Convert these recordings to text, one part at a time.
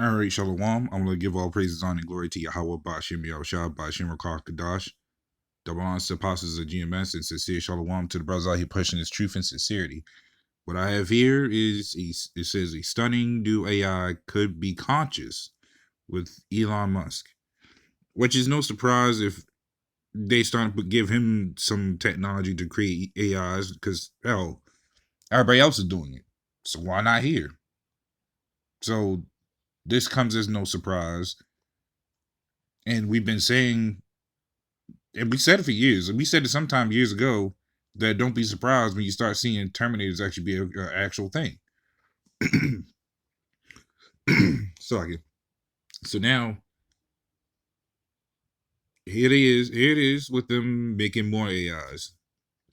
All right, Shalom. I'm going to give all praises, honor, and glory to Yahweh, Ba'ashem Yahushua, Ba'ashem Rakah Kadash. Double honors to the apostles of GMS and sincere Shalom to the brothers out here pushing his truth and sincerity. What I have here is, it says, a stunning new AI could be conscious with Elon Musk, which is no surprise if they start to give him some technology to create AIs, because, hell, everybody else is doing it. So why not here? So this comes as no surprise. And we've been saying, and we said it for years, and we said it sometime years ago, that don't be surprised when you start seeing Terminators actually be an actual thing. So now, here it is with them making more AIs.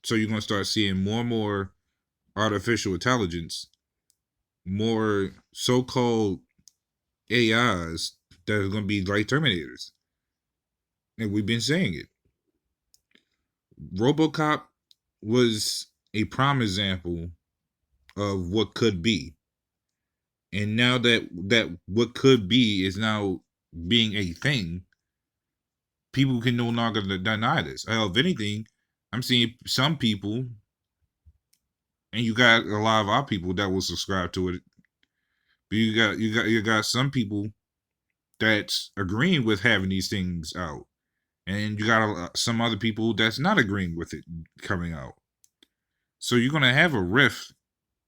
So you're going to start seeing more and more artificial intelligence, more so-called AIs that are going to be like Terminators. And we've been saying it. RoboCop was a prime example of what could be. And now that what could be is now being a thing, people can no longer deny this. Hell, if anything, I'm seeing some people, and you got a lot of our people that will subscribe to it. But you got some people that's agreeing with having these things out, and you got some other people that's not agreeing with it coming out. So you're gonna have a rift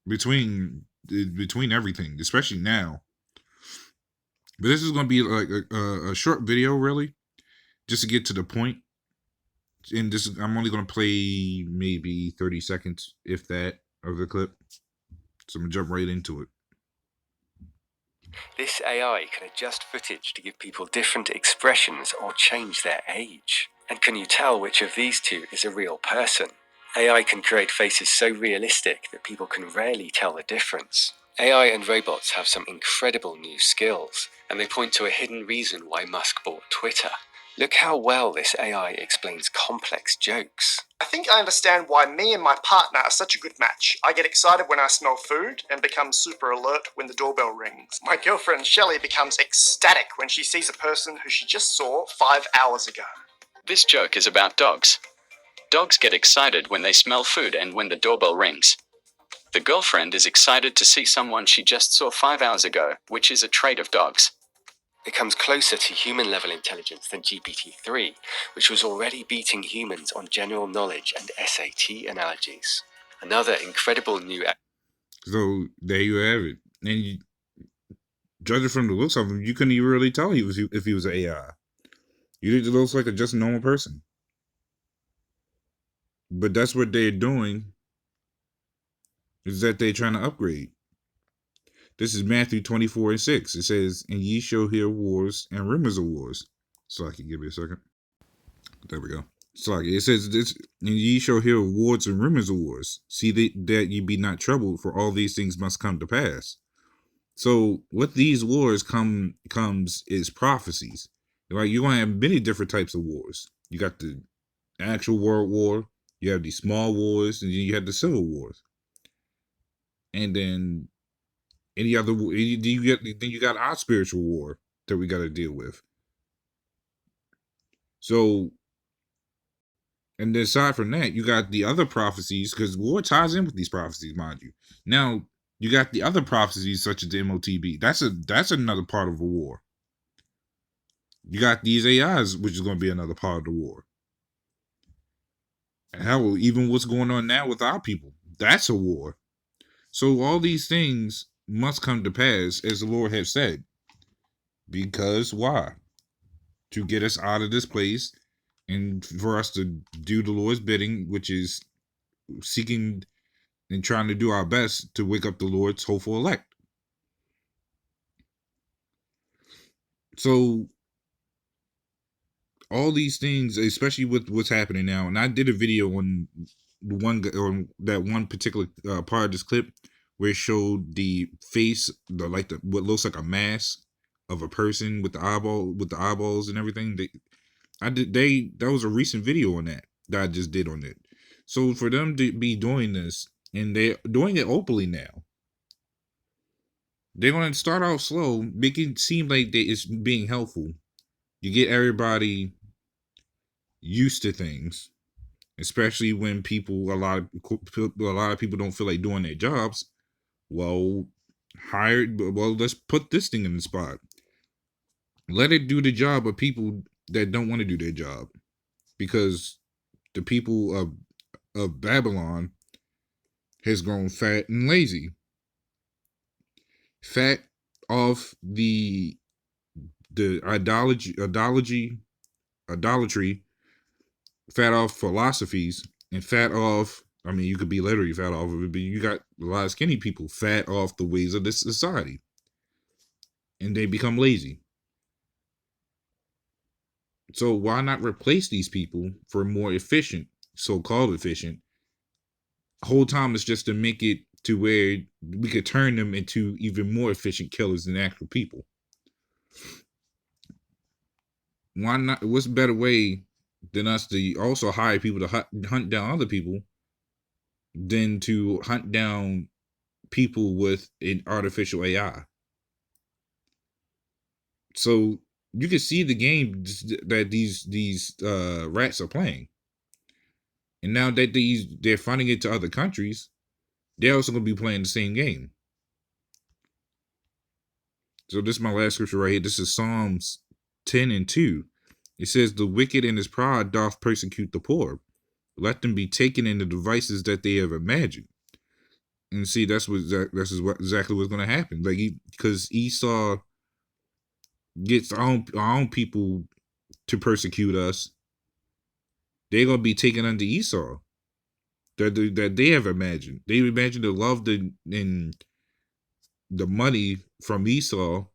between everything, especially now. But this is gonna be like a short video, really, just to get to the point. And this I'm only gonna play maybe 30 seconds, if that, of the clip. So I'm gonna jump right into it. This AI can adjust footage to give people different expressions or change their age. And can you tell which of these two is a real person? AI can create faces so realistic that people can rarely tell the difference. AI and robots have some incredible new skills, and they point to a hidden reason why Musk bought Twitter. Look how well this AI explains complex jokes. I think I understand why me and my partner are such a good match. I get excited when I smell food and become super alert when the doorbell rings. My girlfriend Shelley becomes ecstatic when she sees a person who she just saw 5 hours ago. This joke is about dogs. Dogs get excited when they smell food and when the doorbell rings. The girlfriend is excited to see someone she just saw 5 hours ago, which is a trait of dogs. It comes closer to human-level intelligence than GPT-3, which was already beating humans on general knowledge and SAT analogies. Another incredible new... So there you have it. And judging from the looks of him, you couldn't even really tell if he was an AI. You think it looks like just a normal person. But that's what they're doing, is that they're trying to upgrade. This is Matthew 24:6. It says, and ye shall hear wars and rumors of wars. So I can give you a second. There we go. So it says this, and ye shall hear wars and rumors of wars. See that ye be not troubled, for all these things must come to pass. So with these wars comes is prophecies. Like you're gonna have many different types of wars. You got the actual world war, you have these small wars, and then you have the civil wars. And then any other, then you got our spiritual war that we got to deal with. So, and then aside from that, you got the other prophecies, because war ties in with these prophecies, mind you. Now you got the other prophecies such as the MOTB. That's another part of a war. You got these AIs, which is going to be another part of the war. And hell, even what's going on now with our people, that's a war. So all these things must come to pass, as the Lord has said. Because why? To get us out of this place and for us to do the Lord's bidding, which is seeking and trying to do our best to wake up the Lord's hopeful elect. So all these things, especially with what's happening now, and I did a video on that one particular part of this clip where it showed the face, what looks like a mask of a person with the eyeballs and everything. That was a recent video on that I just did on it. So for them to be doing this, and they're doing it openly now, They're gonna start off slow, make it seem like it's being helpful. You get everybody used to things, especially when a lot of people don't feel like doing their jobs. Well, let's put this thing in the spot. Let it do the job of people that don't want to do their job, because the people of Babylon has grown fat and lazy. Fat off the idolatry, fat off philosophies, and fat off. I mean, you could be literally fat off of it, but you got a lot of skinny people fat off the ways of this society, and they become lazy. So why not replace these people for more efficient, so-called efficient? Whole time it's just to make it to where we could turn them into even more efficient killers than actual people. Why not? What's a better way than us to also hire people to hunt down other people than to hunt down people with an artificial AI? So you can see the game that these rats are playing, and now that they're funding it to other countries, they're also going to be playing the same game. So this is my last scripture right here. This is Psalms 10:2. It says, "The wicked in his pride doth persecute the poor. Let them be taken in the devices that they have imagined." And see, that's exactly what's going to happen. Like, because Esau gets our own people to persecute us, they're going to be taken under Esau that they have imagined. They imagine the love and the money from Esau.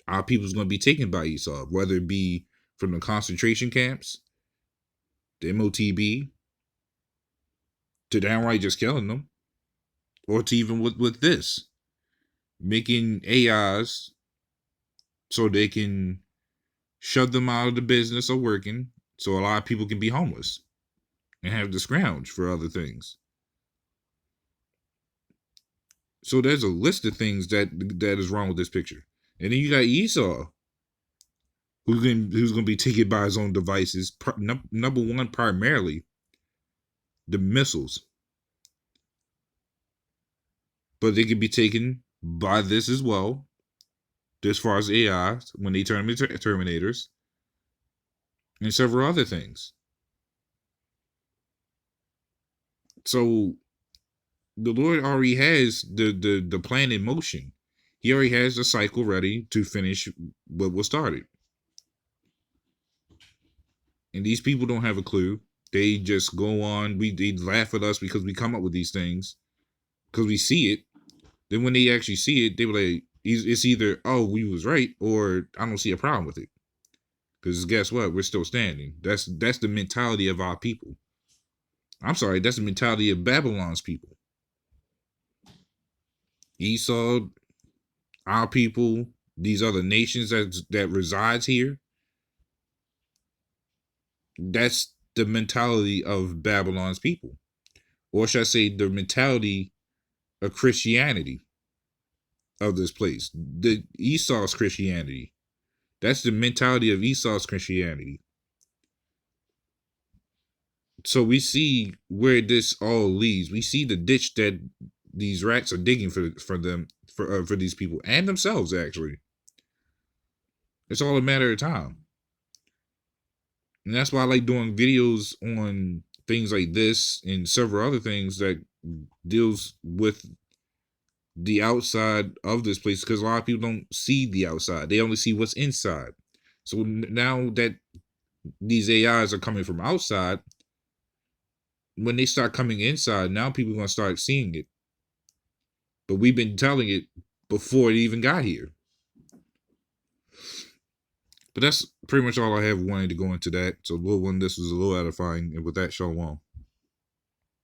Our people's going to be taken by Esau, whether it be from the concentration camps, the MOTB, to downright just killing them, or to even with this, making AIs so they can shut them out of the business of working, so a lot of people can be homeless and have to scrounge for other things. So there's a list of things that is wrong with this picture. And then you got Esau, who's going to be taken by his own devices. Number one, primarily the missiles, but they can be taken by this as well. As far as AI, when they turn them into Terminators, and several other things. So the Lord already has the plan in motion. He already has the cycle ready to finish what was started. And these people don't have a clue. They just go on. They laugh at us because we come up with these things because we see it. Then when they actually see it, they were like, it's either, oh, we was right, or I don't see a problem with it. Because guess what? We're still standing. That's the mentality of our people. I'm sorry, that's the mentality of Babylon's people. Esau, our people, these other nations that resides here. That's the mentality of Babylon's people. Or should I say the mentality of Christianity of this place. The Esau's Christianity. That's the mentality of Esau's Christianity. So we see where this all leads. We see the ditch that these rats are digging for these people and themselves. Actually, it's all a matter of time, and that's why I like doing videos on things like this and several other things that deals with the outside of this place, because a lot of people don't see the outside; they only see what's inside. So now that these AIs are coming from outside, when they start coming inside, now people are going to start seeing it. But we've been telling it before it even got here. But that's pretty much all I have wanted to go into that. So, little one, this was a little edifying. And with that, shalom.